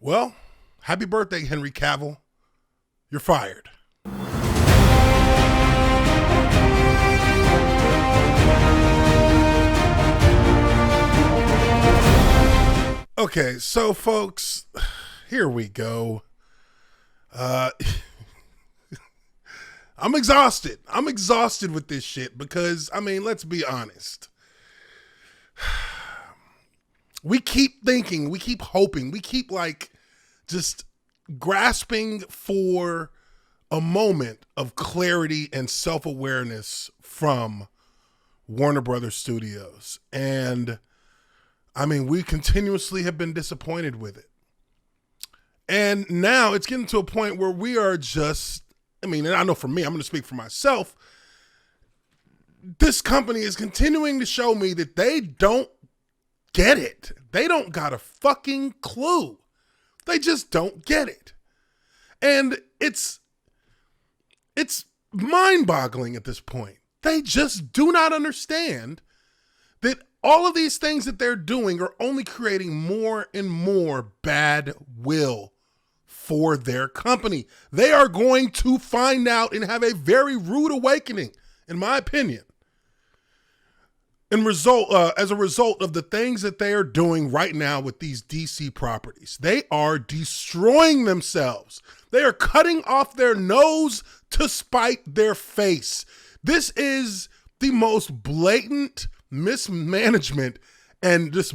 Well, happy birthday, Henry Cavill. You're fired. Okay, so folks, here we go. I'm exhausted. I'm exhausted with this shit because, I mean, let's be honest. We keep thinking, we keep hoping, we keep just grasping for a moment of clarity and self-awareness from Warner Brothers Studios. And I mean, we continuously have been disappointed with it. And now it's getting to a point where we are just, I mean, and I know for me, I'm going to speak for myself. This company is continuing to show me that they don't get it. They don't got a fucking clue. They just don't get it. And it's mind-boggling at this point. They just do not understand that all of these things that they're doing are only creating more and more bad will for their company. They are going to find out and have a very rude awakening, in my opinion. As a result of the things that they are doing right now with these DC properties, they are destroying themselves. They are cutting off their nose to spite their face. This is the most blatant mismanagement and just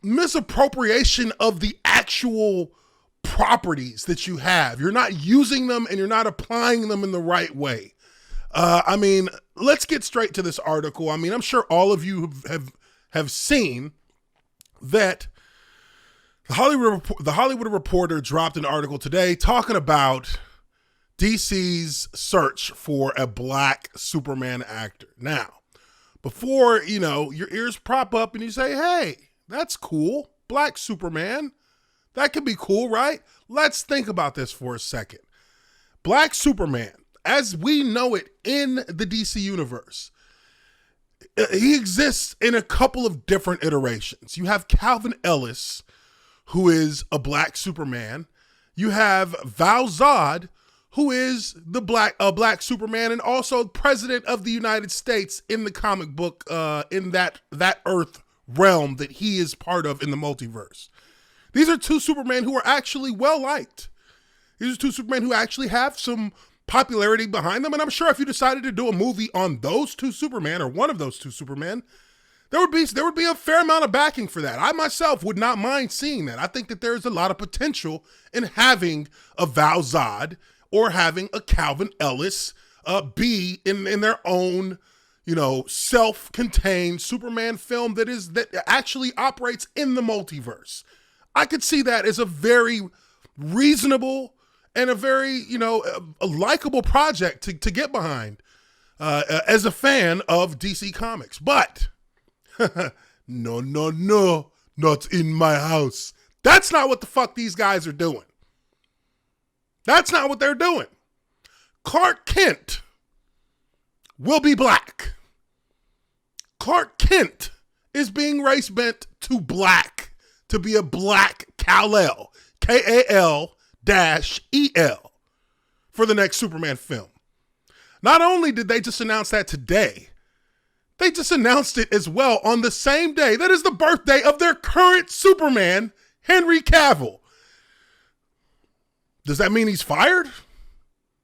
misappropriation of the actual properties that you have. You're not using them and you're not applying them in the right way. I mean, let's get straight to this article. I mean, I'm sure all of you have seen that the Hollywood Reporter dropped an article today talking about DC's search for a black Superman actor. Now, before, your ears prop up and you say, hey, that's cool. Black Superman. That could be cool, right? Let's think about this for a second. Black Superman, as we know it in the DC universe, he exists in a couple of different iterations. You have Calvin Ellis, who is a black Superman. You have Val Zod, who is a black Superman and also president of the United States in the comic book, in that Earth realm that he is part of in the multiverse. These are two Supermen who are actually well-liked. These are two Supermen who actually have some popularity behind them. And I'm sure if you decided to do a movie on those two Supermen or one of those two Supermen, there would be a fair amount of backing for that. I myself would not mind seeing that. I think that there's a lot of potential in having a Val Zod or having a Calvin Ellis be in their own, self-contained Superman film that actually operates in the multiverse. I could see that as a very reasonable and a very, a likable project to get behind as a fan of DC Comics. But no, not in my house. That's not what the fuck these guys are doing. That's not what they're doing. Clark Kent will be black. Clark Kent is being race bent to black, to be a black Kal-el, Kal-El, for the next Superman film. Not only did they just announce that today, they just announced it as well on the same day. That is the birthday of their current Superman, Henry Cavill. Does that mean he's fired?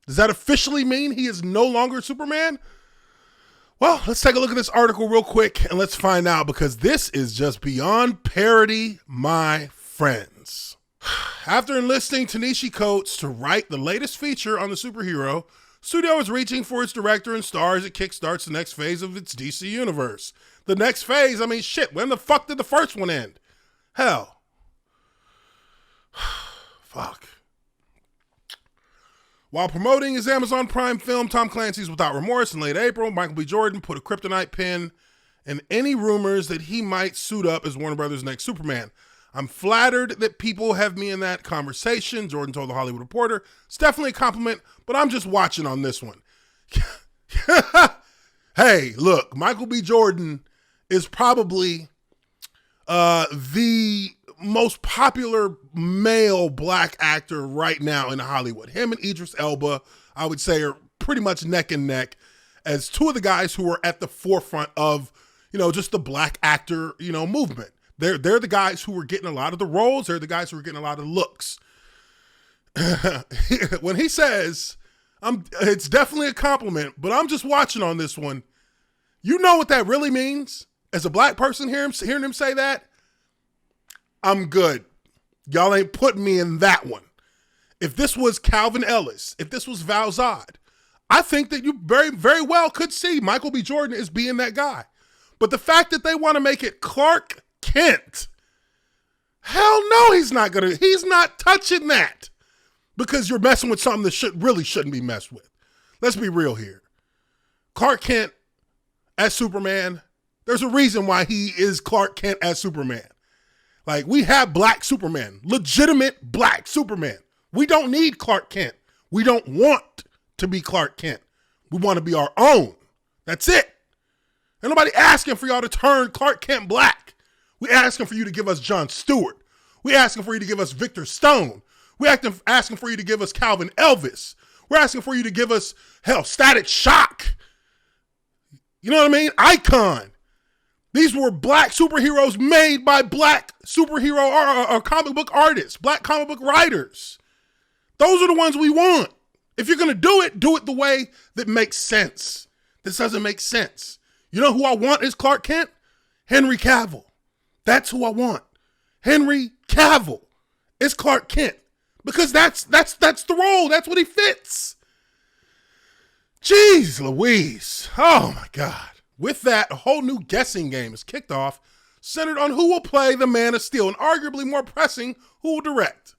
Does that officially mean he is no longer Superman? Well, let's take a look at this article real quick and let's find out, because this is just beyond parody, my friends. After enlisting Ta-Nehisi Coates to write the latest feature on the superhero, studio is reaching for its director and star as it kickstarts the next phase of its DC universe. The next phase? I mean, shit, when the fuck did the first one end? Hell. Fuck. While promoting his Amazon Prime film, Tom Clancy's Without Remorse, in late April, Michael B. Jordan put a kryptonite pin in any rumors that he might suit up as Warner Brothers' next Superman. I'm flattered that people have me in that conversation, Jordan told The Hollywood Reporter. It's definitely a compliment, but I'm just watching on this one. Hey, look, Michael B. Jordan is probably the most popular male black actor right now in Hollywood. Him and Idris Elba, I would say, are pretty much neck and neck as two of the guys who are at the forefront of, just the black actor, movement. They're the guys who were getting a lot of the roles. They're the guys who were getting a lot of looks. When he says, it's definitely a compliment, but I'm just watching on this one. You know what that really means? As a black person hearing him say that, I'm good. Y'all ain't putting me in that one. If this was Calvin Ellis, if this was Val Zod, I think that you very, very well could see Michael B. Jordan as being that guy. But the fact that they want to make it Clark Kent, hell no, he's not touching that, because you're messing with something that really shouldn't be messed with. Let's be real here. Clark Kent as Superman, there's a reason why he is Clark Kent as Superman. Like, we have black Superman, legitimate black Superman. We don't need Clark Kent. We don't want to be Clark Kent. We want to be our own. That's it. Ain't nobody asking for y'all to turn Clark Kent black. We asking for you to give us Jon Stewart. We asking for you to give us Victor Stone. We asking for you to give us Calvin Elvis. We're asking for you to give us, Static Shock. You know what I mean? Icon. These were black superheroes made by black superhero or comic book artists, black comic book writers. Those are the ones we want. If you're going to do it the way that makes sense. This doesn't make sense. You know who I want as Clark Kent? Henry Cavill. That's who I want. Henry Cavill is Clark Kent. Because that's the role. That's what he fits. Jeez Louise. Oh my God. With that, a whole new guessing game is kicked off, centered on who will play the Man of Steel, and arguably more pressing, who will direct.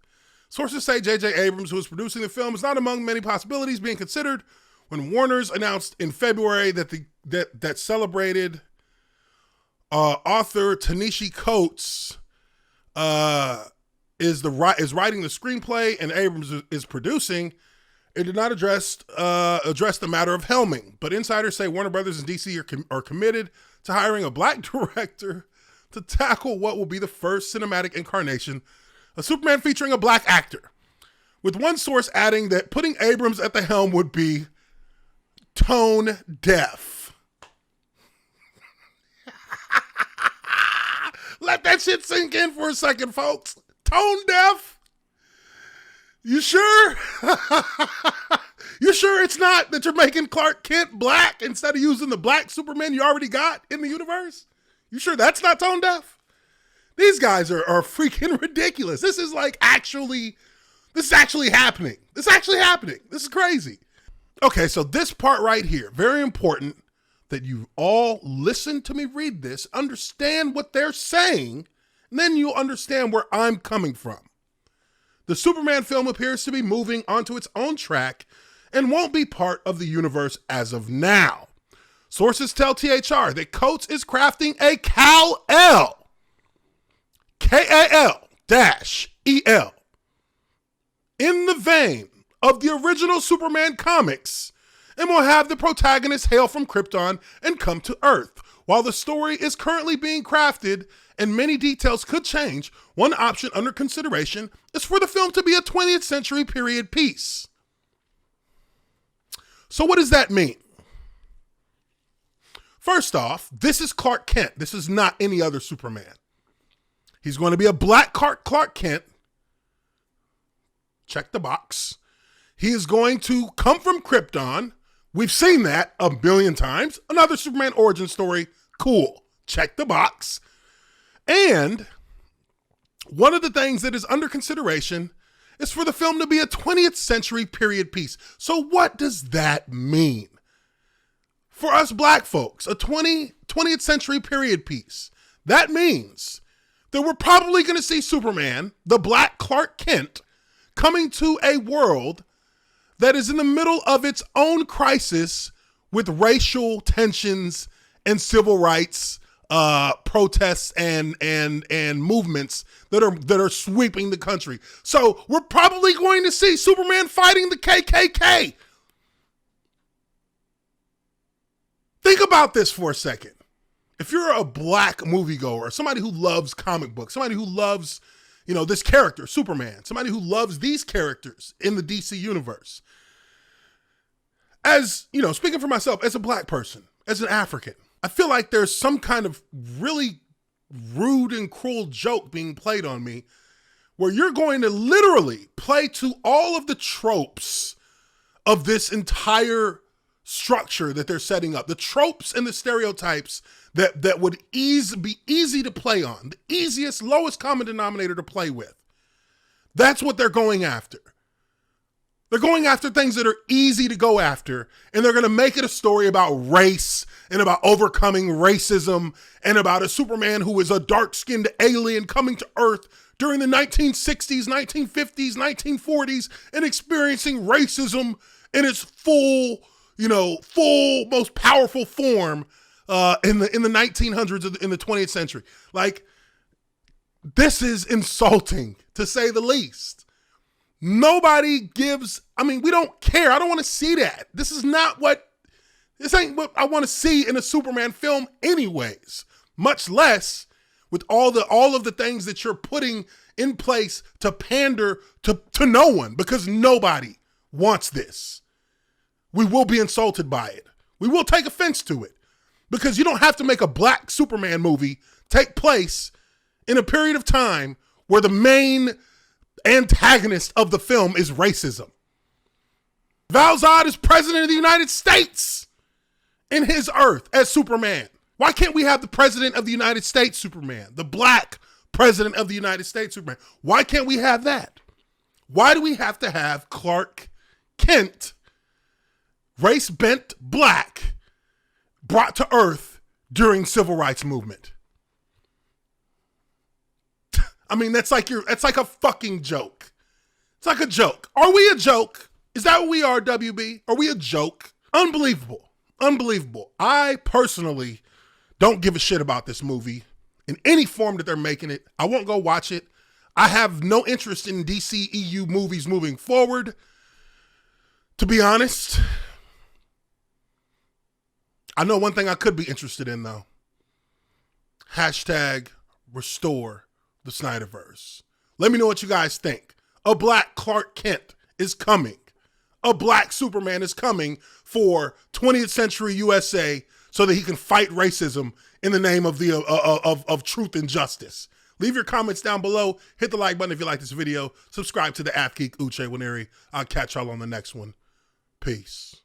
Sources say J.J. Abrams, who is producing the film, is not among many possibilities being considered when Warner's announced in February that celebrated author Tanisha Coates is writing the screenplay and Abrams is producing. It did not address the matter of helming, but insiders say Warner Brothers and DC are committed to hiring a black director to tackle what will be the first cinematic incarnation of Superman featuring a black actor, with one source adding that putting Abrams at the helm would be tone deaf. Let that shit sink in for a second, folks. Tone deaf? You sure? You sure it's not that you're making Clark Kent black instead of using the black Superman you already got in the universe? You sure that's not tone deaf? These guys are freaking ridiculous. This is actually happening. This is actually happening. This is crazy. Okay, so this part right here, very important that you all listen to me read this, understand what they're saying, and then you'll understand where I'm coming from. The Superman film appears to be moving onto its own track and won't be part of the universe as of now. Sources tell THR that Coates is crafting a kal-el, Kal-El, in the vein of the original Superman comics, and will have the protagonist hail from Krypton and come to Earth. While the story is currently being crafted and many details could change, one option under consideration is for the film to be a 20th century period piece. So what does that mean? First off, this is Clark Kent. This is not any other Superman. He's going to be a black Clark Kent. Check the box. He is going to come from Krypton. We've seen that a billion times. Another Superman origin story. Cool. Check the box. And one of the things that is under consideration is for the film to be a 20th century period piece. So what does that mean? For us black folks, a 20th century period piece. That means that we're probably going to see Superman, the black Clark Kent, coming to a world that is in the middle of its own crisis with racial tensions and civil rights protests and movements that are sweeping the country. So we're probably going to see Superman fighting the KKK. Think about this for a second. if you're a black moviegoer, somebody who loves comic books, somebody who loves, you know, this character, Superman, somebody who loves these characters in the DC universe, as, you know, speaking for myself, as a black person, as an African, I feel like there's some kind of really rude and cruel joke being played on me where you're going to literally play to all of the tropes of this entire structure that they're setting up, the tropes and the stereotypes that would be easy to play on, the easiest, lowest common denominator to play with. That's what they're going after. They're going after things that are easy to go after, and they're going to make it a story about race and about overcoming racism and about a Superman who is a dark-skinned alien coming to Earth during the 1960s, 1950s, 1940s and experiencing racism in its full, most powerful form in the 1900s, in the 20th century. Like, this is insulting, to say the least. Nobody gives, we don't care. I don't want to see that. This ain't what I want to see in a Superman film anyways, much less with all of the things that you're putting in place to pander to no one, because nobody wants this. We will be insulted by it. We will take offense to it, because you don't have to make a black Superman movie take place in a period of time where the main antagonist of the film is racism. Val Zod is president of the United States in his Earth as Superman. Why can't we have the president of the United States Superman, the black president of the United States Superman? Why can't we have that? Why do we have to have Clark Kent, race-bent black, brought to Earth during civil rights movement? That's like a fucking joke. It's like a joke. Are we a joke? Is that what we are, WB? Are we a joke? Unbelievable. Unbelievable. I personally don't give a shit about this movie in any form that they're making it. I won't go watch it. I have no interest in DCEU movies moving forward, to be honest. I know one thing I could be interested in, though. #restore the Snyderverse. Let me know what you guys think. A black Clark Kent is coming. A black Superman is coming for 20th century USA so that he can fight racism in the name of of truth and justice. Leave your comments down below. Hit the like button if you like this video. Subscribe to the App Geek Uche Nwaneri. I'll catch y'all on the next one. Peace.